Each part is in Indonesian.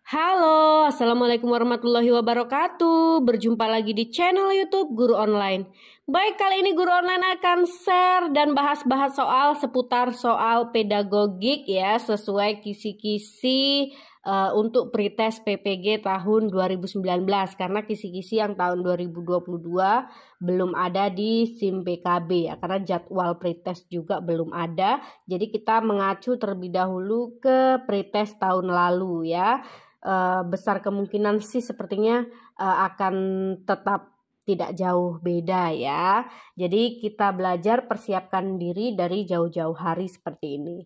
Halo, Assalamualaikum warahmatullahi wabarakatuh. Berjumpa lagi di channel YouTube Guru Online. Baik, kali ini Guru Online akan share dan bahas-bahas seputar soal pedagogik ya, sesuai kisi-kisi untuk pretest PPG tahun 2019. Karena kisi-kisi yang tahun 2022 belum ada di SIM PKB ya, karena jadwal pretest juga belum ada. Jadi kita mengacu terlebih dahulu ke pretest tahun lalu ya. Besar kemungkinan sih sepertinya akan tetap tidak jauh beda ya. Jadi kita belajar persiapkan diri dari jauh-jauh hari seperti ini.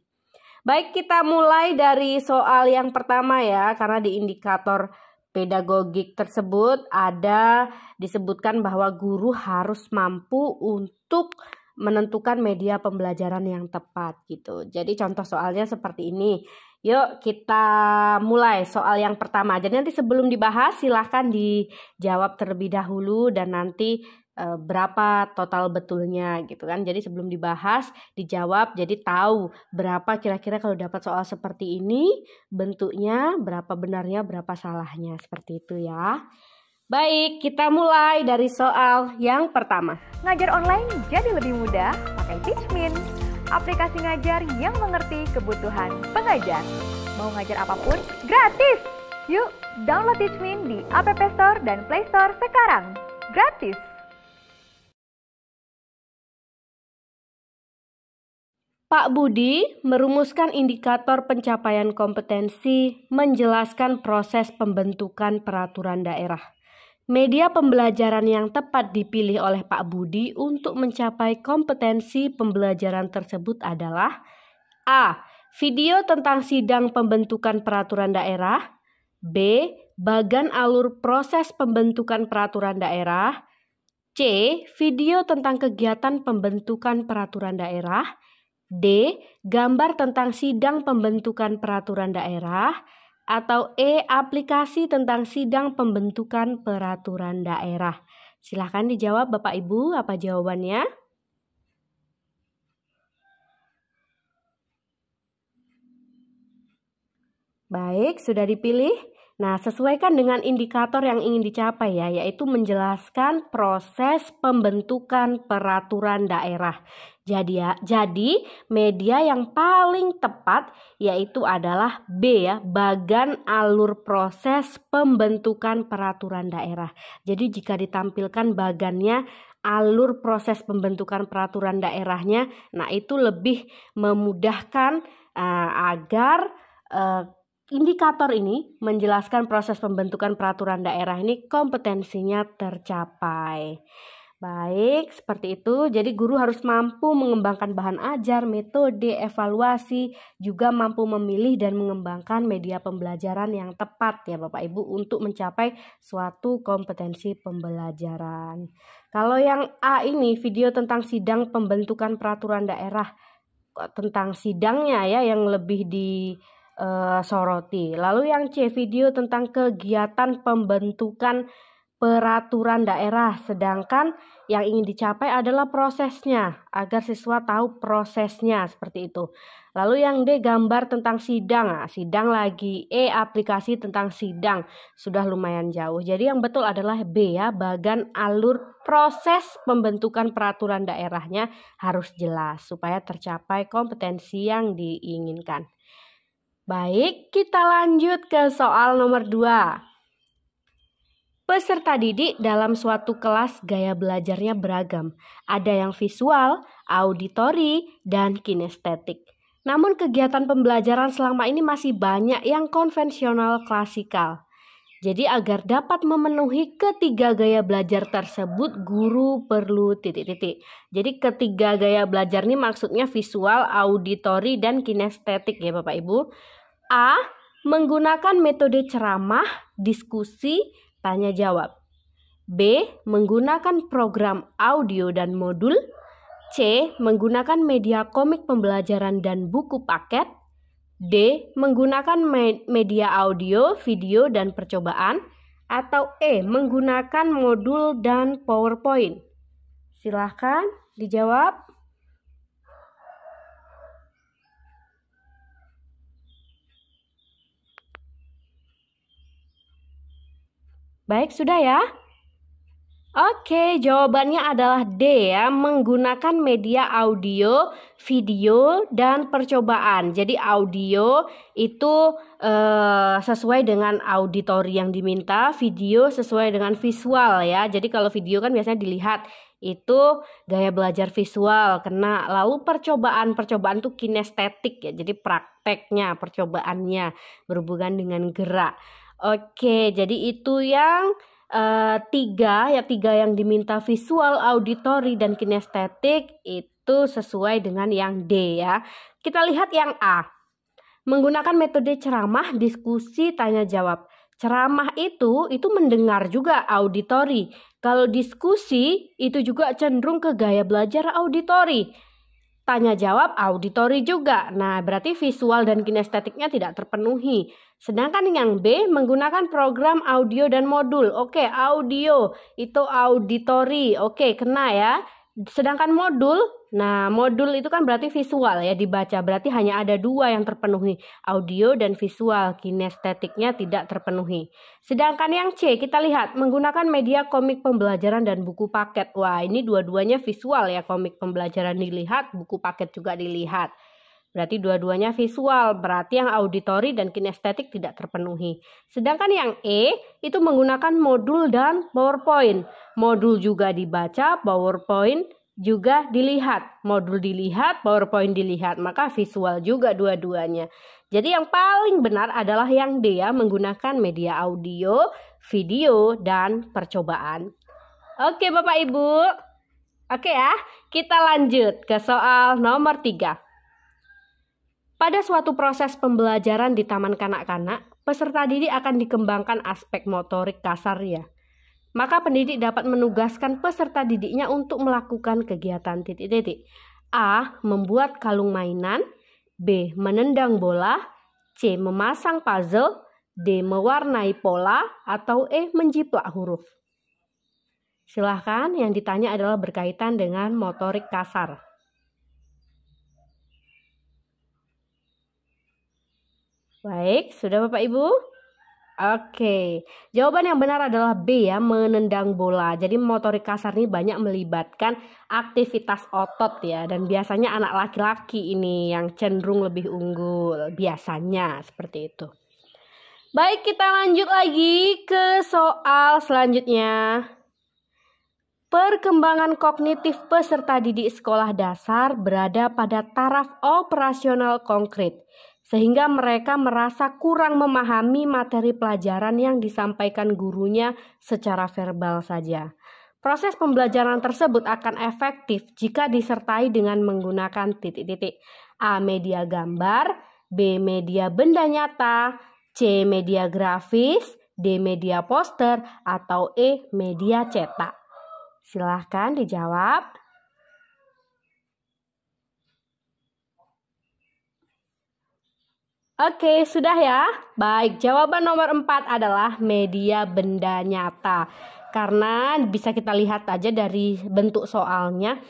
Baik, kita mulai dari soal yang pertama ya, karena di indikator pedagogik tersebut ada disebutkan bahwa guru harus mampu untuk menentukan media pembelajaran yang tepat gitu. Jadi contoh soalnya seperti ini. Yuk kita mulai soal yang pertama. Jadi nanti sebelum dibahas silahkan dijawab terlebih dahulu dan nanti berapa total betulnya gitu kan. Jadi sebelum dibahas dijawab, jadi tahu berapa kira-kira kalau dapat soal seperti ini bentuknya, berapa benarnya, berapa salahnya, seperti itu ya. Baik, kita mulai dari soal yang pertama. Ngajar online jadi lebih mudah pakai Teachmin, aplikasi ngajar yang mengerti kebutuhan pengajar. Mau ngajar apapun, gratis! Yuk, download Teachmin di App Store dan Play Store sekarang. Gratis! Pak Budi merumuskan indikator pencapaian kompetensi, menjelaskan proses pembentukan peraturan daerah. Media pembelajaran yang tepat dipilih oleh Pak Budi untuk mencapai kompetensi pembelajaran tersebut adalah A. Video tentang sidang pembentukan peraturan daerah. B. Bagan alur proses pembentukan peraturan daerah. C. Video tentang kegiatan pembentukan peraturan daerah. D. Gambar tentang sidang pembentukan peraturan daerah. Atau E. Aplikasi tentang sidang pembentukan peraturan daerah. Silahkan dijawab Bapak Ibu, apa jawabannya? Baik, sudah dipilih. Nah, sesuaikan dengan indikator yang ingin dicapai ya, yaitu menjelaskan proses pembentukan peraturan daerah. Jadi media yang paling tepat yaitu adalah B ya, bagan alur proses pembentukan peraturan daerah. Jadi jika ditampilkan bagannya alur proses pembentukan peraturan daerahnya, nah itu lebih memudahkan agar indikator ini menjelaskan proses pembentukan peraturan daerah ini kompetensinya tercapai. Baik, seperti itu. Jadi guru harus mampu mengembangkan bahan ajar, metode, evaluasi, juga mampu memilih dan mengembangkan media pembelajaran yang tepat ya Bapak Ibu untuk mencapai suatu kompetensi pembelajaran. Kalau yang A ini video tentang sidang pembentukan peraturan daerah, tentang sidangnya ya yang lebih soroti. Lalu yang C, video tentang kegiatan pembentukan peraturan daerah, sedangkan yang ingin dicapai adalah prosesnya, agar siswa tahu prosesnya seperti itu. Lalu yang D, gambar tentang sidang. Nah, sidang lagi. E, aplikasi tentang sidang. Sudah lumayan jauh. Jadi yang betul adalah B ya, bagan alur proses pembentukan peraturan daerahnya harus jelas supaya tercapai kompetensi yang diinginkan. Baik, kita lanjut ke soal nomor 2. Peserta didik dalam suatu kelas gaya belajarnya beragam. Ada yang visual, auditori, dan kinestetik. Namun kegiatan pembelajaran selama ini masih banyak yang konvensional klasikal. Jadi agar dapat memenuhi ketiga gaya belajar tersebut, guru perlu titik-titik. Jadi ketiga gaya belajar ini maksudnya visual, auditori, dan kinestetik ya Bapak Ibu. A. Menggunakan metode ceramah, diskusi, tanya jawab. B. Menggunakan program audio dan modul. C. Menggunakan media komik pembelajaran dan buku paket. D. Menggunakan media audio, video, dan percobaan. Atau E. Menggunakan modul dan PowerPoint. Silahkan dijawab. Baik, sudah ya? Oke, jawabannya adalah D ya, menggunakan media audio, video, dan percobaan. Jadi audio itu sesuai dengan auditori yang diminta, video sesuai dengan visual ya. Jadi kalau video kan biasanya dilihat, itu gaya belajar visual kena. Lalu percobaan tuh kinestetik ya, jadi prakteknya, percobaannya berhubungan dengan gerak. Oke, jadi itu yang tiga yang diminta, visual, auditori, dan kinestetik, itu sesuai dengan yang D ya. Kita lihat yang A. Menggunakan metode ceramah, diskusi, tanya jawab. Ceramah itu mendengar juga, auditori. Kalau diskusi itu juga cenderung ke gaya belajar auditori. Tanya jawab auditori juga. Nah, berarti visual dan kinestetiknya tidak terpenuhi. Sedangkan yang B menggunakan program audio dan modul. Oke, audio itu auditori. Oke, kena ya. Sedangkan modul, nah modul itu kan berarti visual ya, dibaca. Berarti hanya ada 2 yang terpenuhi, audio dan visual. Kinestetiknya tidak terpenuhi. Sedangkan yang C, kita lihat menggunakan media komik pembelajaran dan buku paket. Wah, ini dua-duanya visual ya, komik pembelajaran dilihat, buku paket juga dilihat. Berarti dua-duanya visual, berarti yang auditori dan kinestetik tidak terpenuhi. Sedangkan yang E itu menggunakan modul dan PowerPoint. Modul juga dibaca, PowerPoint juga dilihat. Modul dilihat, PowerPoint dilihat, maka visual juga dua-duanya. Jadi yang paling benar adalah yang D ya, menggunakan media audio, video, dan percobaan. Oke Bapak Ibu. Oke ya, kita lanjut ke soal nomor 3. Pada suatu proses pembelajaran di taman kanak-kanak, peserta didik akan dikembangkan aspek motorik kasarnya. Maka pendidik dapat menugaskan peserta didiknya untuk melakukan kegiatan titik-titik. A. Membuat kalung mainan. B. Menendang bola. C. Memasang puzzle. D. Mewarnai pola. Atau E. Menjiplak huruf. Silahkan, yang ditanya adalah berkaitan dengan motorik kasar. Baik, sudah Bapak Ibu? Oke, jawaban yang benar adalah B ya, menendang bola. Jadi motorik kasar ini banyak melibatkan aktivitas otot ya. Dan biasanya anak laki-laki ini yang cenderung lebih unggul. Biasanya seperti itu. Baik, kita lanjut lagi ke soal selanjutnya. Perkembangan kognitif peserta didik sekolah dasar berada pada taraf operasional konkret, sehingga mereka merasa kurang memahami materi pelajaran yang disampaikan gurunya secara verbal saja. Proses pembelajaran tersebut akan efektif jika disertai dengan menggunakan titik-titik. A. Media gambar. B. Media benda nyata. C. Media grafis. D. Media poster. Atau E. Media cetak. Silahkan dijawab. Oke, sudah ya? Baik, jawaban nomor 4 adalah media benda nyata. Karena bisa kita lihat aja dari bentuk soalnya,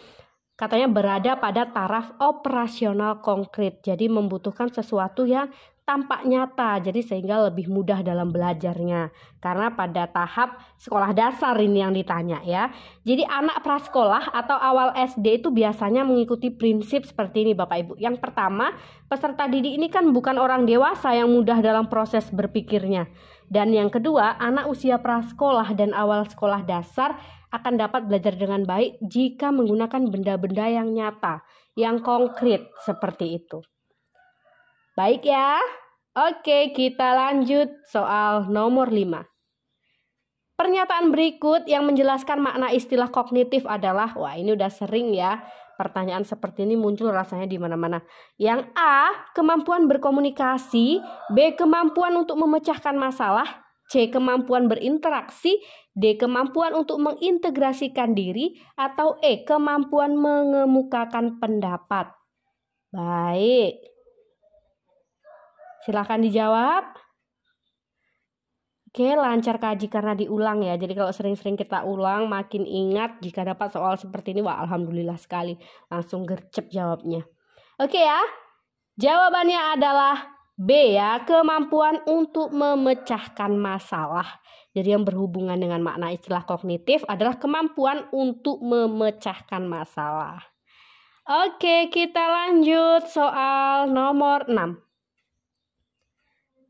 katanya berada pada taraf operasional konkret. Jadi membutuhkan sesuatu yang tampak nyata, jadi sehingga lebih mudah dalam belajarnya. Karena pada tahap sekolah dasar ini yang ditanya ya. Jadi anak prasekolah atau awal SD itu biasanya mengikuti prinsip seperti ini Bapak Ibu. Yang pertama, peserta didik ini kan bukan orang dewasa yang mudah dalam proses berpikirnya. Dan yang kedua, anak usia prasekolah dan awal sekolah dasar akan dapat belajar dengan baik jika menggunakan benda-benda yang nyata, yang konkret seperti itu. Baik ya. Oke, kita lanjut soal nomor 5. Pernyataan berikut yang menjelaskan makna istilah kognitif adalah, wah ini udah sering ya, pertanyaan seperti ini muncul rasanya di mana-mana. Yang A, kemampuan berkomunikasi. B, kemampuan untuk memecahkan masalah. C, kemampuan berinteraksi. D, kemampuan untuk mengintegrasikan diri. Atau E, kemampuan mengemukakan pendapat. Baik. Silahkan dijawab. Oke, lancar kaji karena diulang ya. Jadi kalau sering-sering kita ulang makin ingat. Jika dapat soal seperti ini, wah alhamdulillah sekali. Langsung gercep jawabnya. Oke ya. Jawabannya adalah B ya, kemampuan untuk memecahkan masalah. Jadi yang berhubungan dengan makna istilah kognitif adalah kemampuan untuk memecahkan masalah. Oke, kita lanjut soal nomor 6.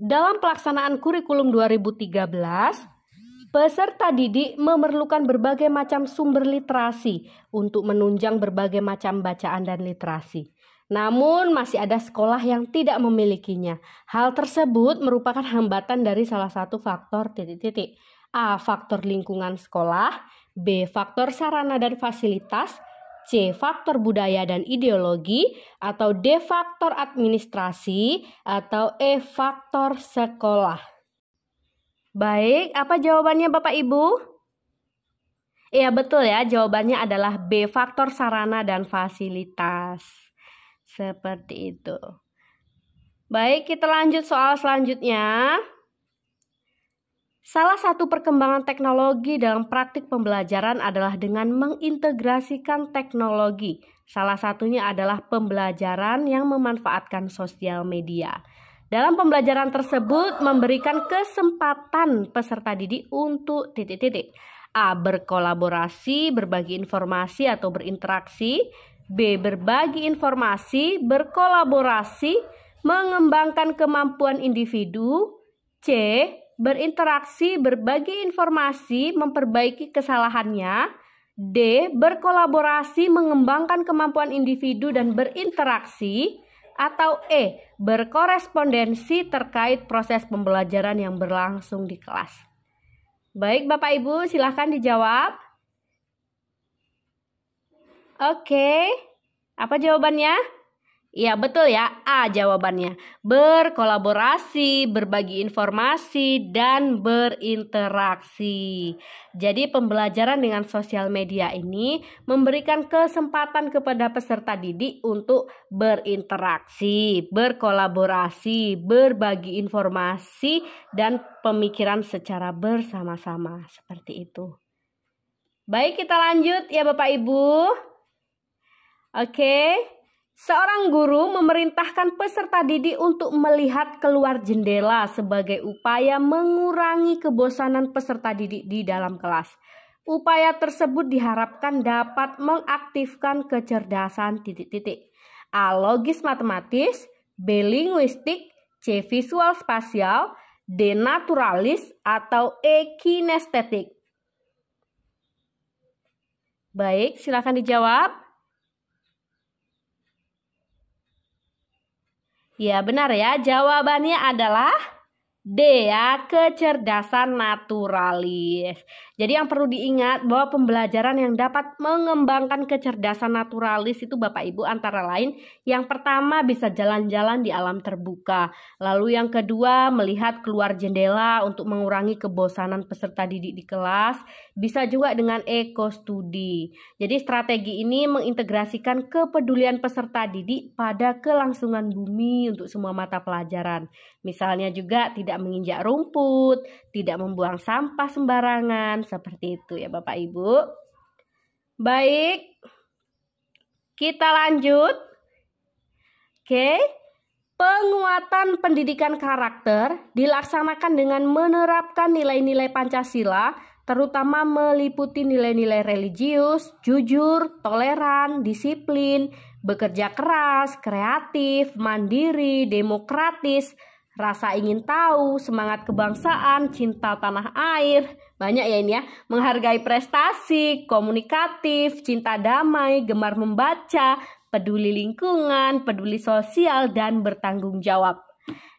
Dalam pelaksanaan kurikulum 2013, peserta didik memerlukan berbagai macam sumber literasi untuk menunjang berbagai macam bacaan dan literasi. Namun masih ada sekolah yang tidak memilikinya. Hal tersebut merupakan hambatan dari salah satu faktor A. Faktor lingkungan sekolah, B. Faktor sarana dan fasilitas, C. Faktor budaya dan ideologi, atau D. Faktor administrasi, atau E. Faktor sekolah. Baik, apa jawabannya Bapak Ibu? Iya betul ya, jawabannya adalah B. Faktor sarana dan fasilitas. Seperti itu. Baik, kita lanjut soal selanjutnya. Salah satu perkembangan teknologi dalam praktik pembelajaran adalah dengan mengintegrasikan teknologi. Salah satunya adalah pembelajaran yang memanfaatkan sosial media. Dalam pembelajaran tersebut memberikan kesempatan peserta didik untuk A. Berkolaborasi, berbagi informasi atau berinteraksi, B. Berbagi informasi, berkolaborasi, mengembangkan kemampuan individu, C. Berinteraksi, berbagi informasi, memperbaiki kesalahannya, D. Berkolaborasi, mengembangkan kemampuan individu dan berinteraksi, atau E. Berkorespondensi terkait proses pembelajaran yang berlangsung di kelas. Baik Bapak Ibu, silahkan dijawab. Oke, apa jawabannya? Iya betul ya, A jawabannya. Berkolaborasi, berbagi informasi, dan berinteraksi. Jadi pembelajaran dengan sosial media ini memberikan kesempatan kepada peserta didik untuk berinteraksi, berkolaborasi, berbagi informasi, dan pemikiran secara bersama-sama. Seperti itu. Baik, kita lanjut ya Bapak Ibu. Oke. Seorang guru memerintahkan peserta didik untuk melihat keluar jendela sebagai upaya mengurangi kebosanan peserta didik di dalam kelas. Upaya tersebut diharapkan dapat mengaktifkan kecerdasan A. Logis matematis, B. Linguistik, C. Visual spasial, D. Naturalis, atau E. Kinestetik. Baik, silakan dijawab. Ya benar ya, jawabannya adalah D ya, kecerdasan naturalis. Jadi yang perlu diingat bahwa pembelajaran yang dapat mengembangkan kecerdasan naturalis itu Bapak Ibu antara lain yang pertama bisa jalan-jalan di alam terbuka. Lalu yang kedua melihat keluar jendela untuk mengurangi kebosanan peserta didik di kelas. Bisa juga dengan ekostudi. Jadi strategi ini mengintegrasikan kepedulian peserta didik pada kelangsungan bumi untuk semua mata pelajaran. Misalnya juga tidak menginjak rumput, tidak membuang sampah sembarangan, seperti itu ya Bapak Ibu. Baik, kita lanjut. Oke, penguatan pendidikan karakter dilaksanakan dengan menerapkan nilai-nilai Pancasila, terutama meliputi nilai-nilai religius, jujur, toleran, disiplin, bekerja keras, kreatif, mandiri, demokratis, rasa ingin tahu, semangat kebangsaan, cinta tanah air, banyak ya ini ya, menghargai prestasi, komunikatif, cinta damai, gemar membaca, peduli lingkungan, peduli sosial, dan bertanggung jawab.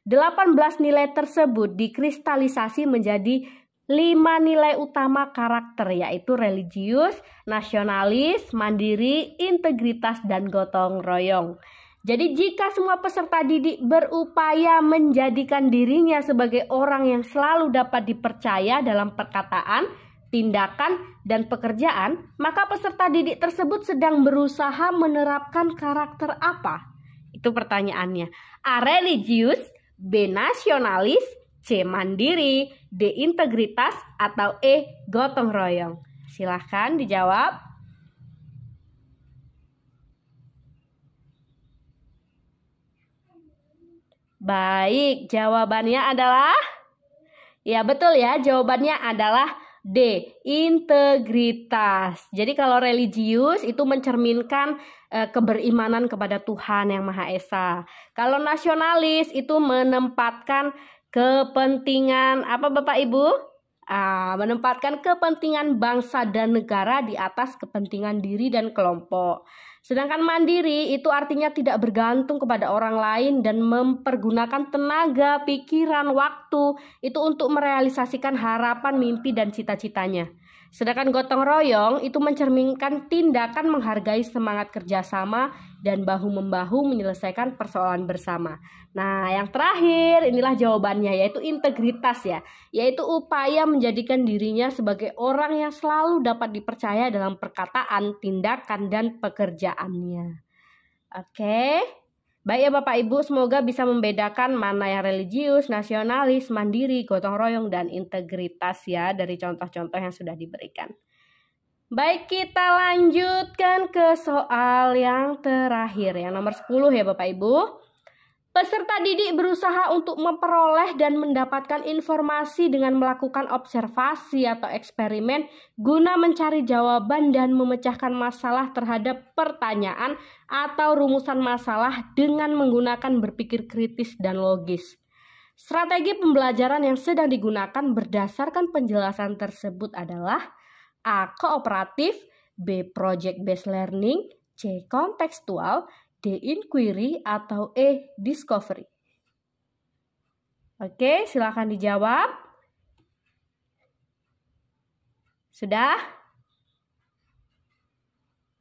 18 nilai tersebut dikristalisasi menjadi 5 nilai utama karakter, yaitu religius, nasionalis, mandiri, integritas, dan gotong royong. Jadi jika semua peserta didik berupaya menjadikan dirinya sebagai orang yang selalu dapat dipercaya dalam perkataan, tindakan, dan pekerjaan, maka peserta didik tersebut sedang berusaha menerapkan karakter apa? Itu pertanyaannya. A. Religius, B. Nasionalis, C. Mandiri, D. Integritas, atau E. Gotong royong. Silahkan dijawab. Baik, jawabannya adalah, ya betul ya, jawabannya adalah D, integritas. Jadi kalau religius itu mencerminkan keberimanan kepada Tuhan Yang Maha Esa. Kalau nasionalis itu menempatkan kepentingan apa Bapak Ibu? Menempatkan kepentingan bangsa dan negara di atas kepentingan diri dan kelompok. Sedangkan mandiri itu artinya tidak bergantung kepada orang lain dan mempergunakan tenaga, pikiran, waktu itu untuk merealisasikan harapan, mimpi, dan cita-citanya. Sedangkan gotong royong itu mencerminkan tindakan menghargai semangat kerjasama dan bahu-membahu menyelesaikan persoalan bersama. Nah, yang terakhir inilah jawabannya, yaitu integritas ya, yaitu upaya menjadikan dirinya sebagai orang yang selalu dapat dipercaya dalam perkataan, tindakan, dan pekerjaannya. Oke. Baik ya Bapak Ibu, semoga bisa membedakan mana yang religius, nasionalis, mandiri, gotong royong, dan integritas ya dari contoh-contoh yang sudah diberikan. Baik, kita lanjutkan ke soal yang terakhir, yang nomor 10 ya Bapak Ibu. Peserta didik berusaha untuk memperoleh dan mendapatkan informasi dengan melakukan observasi atau eksperimen guna mencari jawaban dan memecahkan masalah terhadap pertanyaan atau rumusan masalah dengan menggunakan berpikir kritis dan logis. Strategi pembelajaran yang sedang digunakan berdasarkan penjelasan tersebut adalah A. Kooperatif, B. Project Based Learning, C. Kontekstual, D. Inquiry, atau E. Discovery. Oke, silakan dijawab. Sudah?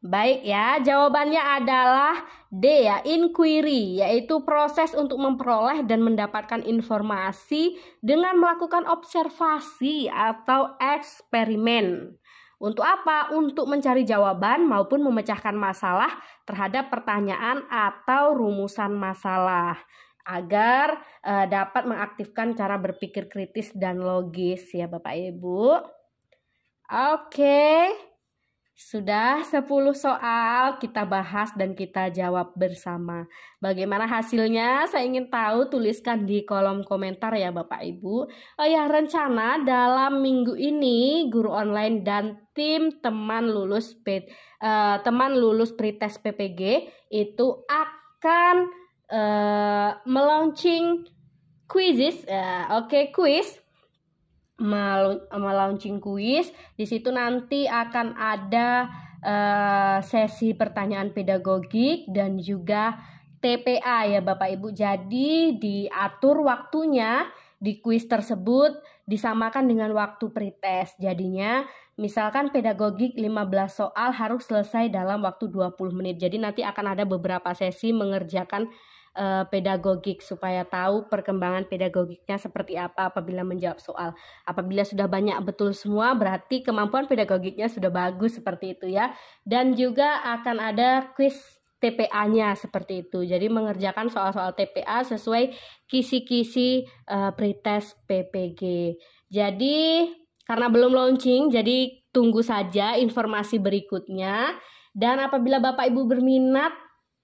Baik ya, jawabannya adalah D ya, inquiry, yaitu proses untuk memperoleh dan mendapatkan informasi dengan melakukan observasi atau eksperimen. Untuk apa? Untuk mencari jawaban maupun memecahkan masalah terhadap pertanyaan atau rumusan masalah agar dapat mengaktifkan cara berpikir kritis dan logis ya Bapak Ibu. Oke. Sudah 10 soal kita bahas dan kita jawab bersama. Bagaimana hasilnya? Saya ingin tahu, tuliskan di kolom komentar ya Bapak Ibu. Oh ya, rencana dalam minggu ini guru online dan tim teman lulus pretest PPG itu akan melaunching quizzes. Quiz. Melaunching kuis. Di situ nanti akan ada sesi pertanyaan pedagogik dan juga TPA ya Bapak Ibu. Jadi diatur waktunya di kuis tersebut disamakan dengan waktu pretest. Jadinya misalkan pedagogik 15 soal harus selesai dalam waktu 20 menit. Jadi nanti akan ada beberapa sesi mengerjakan pedagogik supaya tahu perkembangan pedagogiknya seperti apa apabila menjawab soal. Apabila sudah banyak betul semua berarti kemampuan pedagogiknya sudah bagus seperti itu ya. Dan juga akan ada quiz TPA-nya seperti itu. Jadi mengerjakan soal-soal TPA sesuai kisi-kisi pretest PPG. Jadi karena belum launching, jadi tunggu saja informasi berikutnya. Dan apabila Bapak Ibu berminat,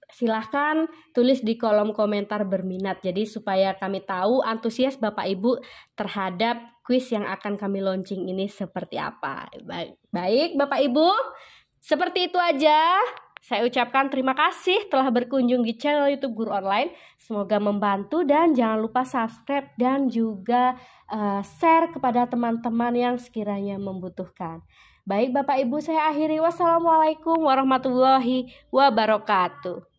silahkan tulis di kolom komentar berminat. Jadi supaya kami tahu antusias Bapak Ibu terhadap kuis yang akan kami launching ini seperti apa. Baik Bapak Ibu, seperti itu aja. Saya ucapkan terima kasih telah berkunjung di channel YouTube Guru Online. Semoga membantu dan jangan lupa subscribe dan juga share kepada teman-teman yang sekiranya membutuhkan. Baik Bapak Ibu, saya akhiri. Wassalamualaikum warahmatullahi wabarakatuh.